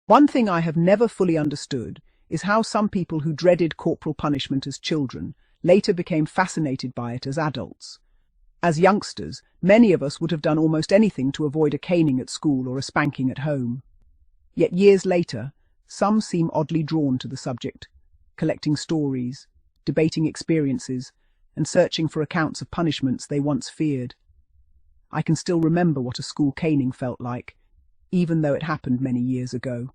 One thing I have never fully understood is how some people who dreaded corporal punishment as children later became fascinated by it as adults. As youngsters, many of us would have done almost anything to avoid a caning at school or a spanking at home. Yet years later, some seem oddly drawn to the subject, collecting stories, debating experiences, and searching for accounts of punishments they once feared. I can still remember what a school caning felt like, even though it happened many years ago.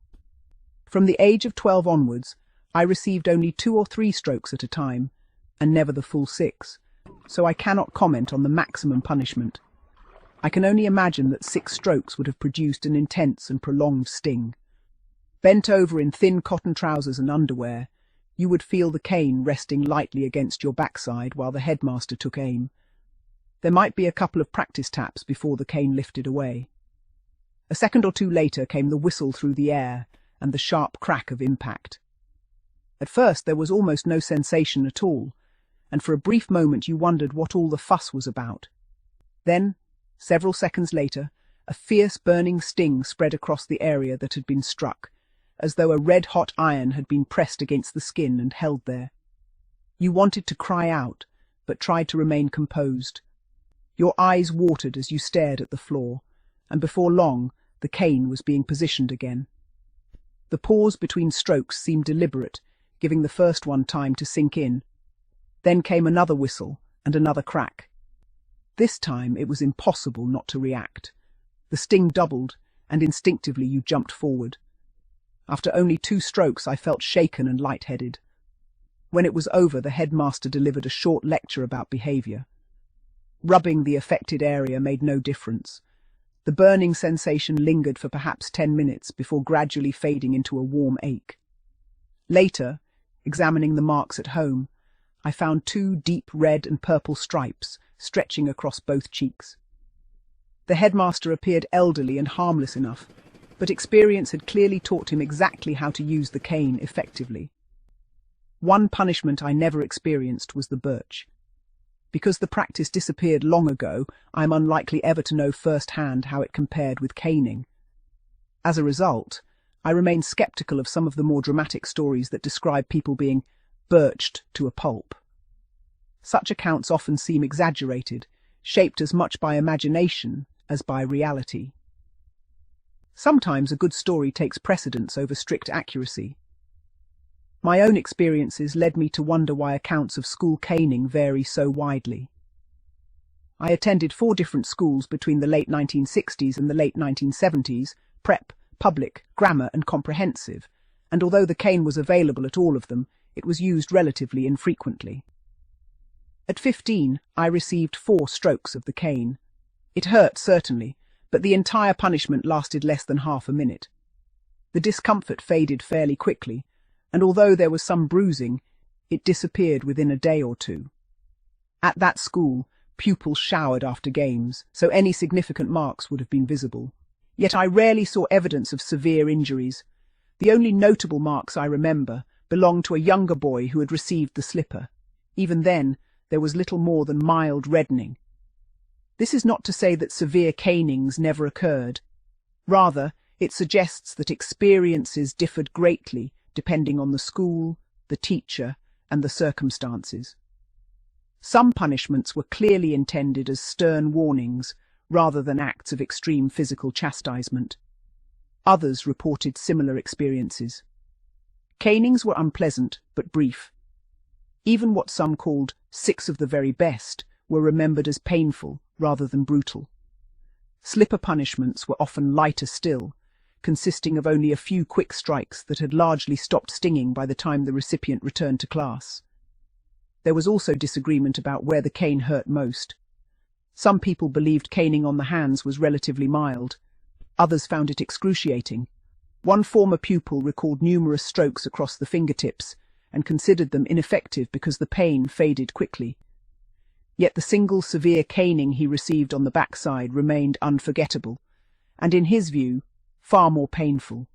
From the age of 12 onwards, I received only 2 or 3 strokes at a time, and never the full 6, so I cannot comment on the maximum punishment. I can only imagine that 6 strokes would have produced an intense and prolonged sting. Bent over in thin cotton trousers and underwear, you would feel the cane resting lightly against your backside while the headmaster took aim. There might be a couple of practice taps before the cane lifted away. A second or two later came the whistle through the air and the sharp crack of impact. At first there was almost no sensation at all, and for a brief moment you wondered what all the fuss was about. Then, several seconds later, a fierce burning sting spread across the area that had been struck, as though a red-hot iron had been pressed against the skin and held there. You wanted to cry out, but tried to remain composed. Your eyes watered as you stared at the floor, and before long, the cane was being positioned again. The pause between strokes seemed deliberate, giving the first one time to sink in. Then came another whistle and another crack. This time it was impossible not to react. The sting doubled, and instinctively you jumped forward. After only 2 strokes, I felt shaken and lightheaded. When it was over, the headmaster delivered a short lecture about behaviour. Rubbing the affected area made no difference. The burning sensation lingered for perhaps 10 minutes before gradually fading into a warm ache. Later, examining the marks at home, I found 2 deep red and purple stripes stretching across both cheeks. The headmaster appeared elderly and harmless enough, but experience had clearly taught him exactly how to use the cane effectively. One punishment I never experienced was the birch. Because the practice disappeared long ago, I am unlikely ever to know firsthand how it compared with caning. As a result, I remain sceptical of some of the more dramatic stories that describe people being birched to a pulp. Such accounts often seem exaggerated, shaped as much by imagination as by reality. Sometimes a good story takes precedence over strict accuracy. My own experiences led me to wonder why accounts of school caning vary so widely. I attended 4 different schools between the late 1960s and the late 1970s, prep, public, grammar and comprehensive, and although the cane was available at all of them, it was used relatively infrequently. At 15, I received 4 strokes of the cane. It hurt, certainly, but the entire punishment lasted less than half a minute. The discomfort faded fairly quickly, and although there was some bruising, it disappeared within a day or 2. At that school, pupils showered after games, so any significant marks would have been visible. Yet I rarely saw evidence of severe injuries. The only notable marks I remember belonged to a younger boy who had received the slipper. Even then, there was little more than mild reddening. This is not to say that severe canings never occurred. Rather, it suggests that experiences differed greatly depending on the school, the teacher, and the circumstances. Some punishments were clearly intended as stern warnings rather than acts of extreme physical chastisement. Others reported similar experiences. Canings were unpleasant but brief. Even what some called 6 of the very best were remembered as painful rather than brutal. Slipper punishments were often lighter still, consisting of only a few quick strikes that had largely stopped stinging by the time the recipient returned to class. There was also disagreement about where the cane hurt most. Some people believed caning on the hands was relatively mild. Others found it excruciating. One former pupil recalled numerous strokes across the fingertips and considered them ineffective because the pain faded quickly. Yet the single severe caning he received on the backside remained unforgettable, and in his view, far more painful.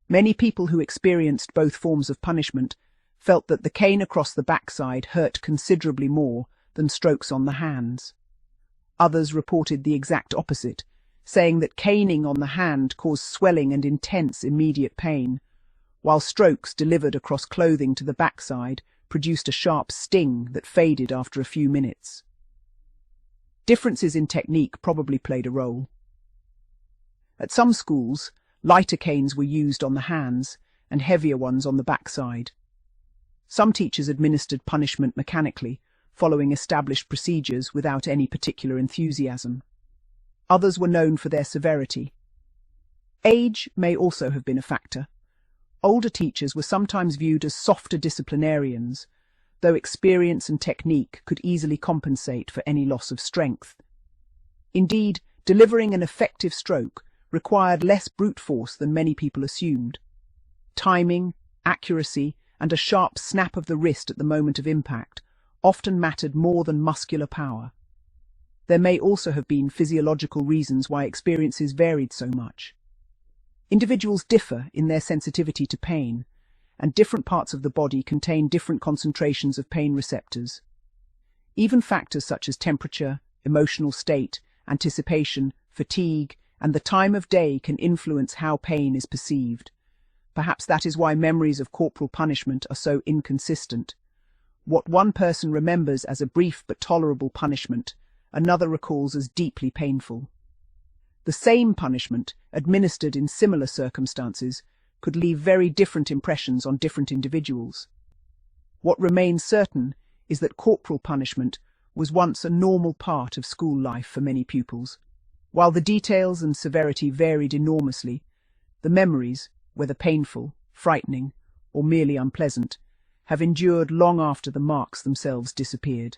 Many people who experienced both forms of punishment felt that the cane across the backside hurt considerably more than strokes on the hands. Others reported the exact opposite, saying that caning on the hand caused swelling and intense immediate pain, while strokes delivered across clothing to the backside produced a sharp sting that faded after a few minutes. Differences in technique probably played a role. At some schools, lighter canes were used on the hands and heavier ones on the backside. Some teachers administered punishment mechanically, following established procedures without any particular enthusiasm. Others were known for their severity. Age may also have been a factor. Older teachers were sometimes viewed as softer disciplinarians, though experience and technique could easily compensate for any loss of strength. Indeed, delivering an effective stroke required less brute force than many people assumed. Timing, accuracy, and a sharp snap of the wrist at the moment of impact often mattered more than muscular power. There may also have been physiological reasons why experiences varied so much. Individuals differ in their sensitivity to pain, and different parts of the body contain different concentrations of pain receptors. Even factors such as temperature, emotional state, anticipation, fatigue, and the time of day can influence how pain is perceived. Perhaps that is why memories of corporal punishment are so inconsistent. What one person remembers as a brief but tolerable punishment, another recalls as deeply painful. The same punishment, administered in similar circumstances, could leave very different impressions on different individuals. What remains certain is that corporal punishment was once a normal part of school life for many pupils. While the details and severity varied enormously, the memories, whether painful, frightening, or merely unpleasant, have endured long after the marks themselves disappeared.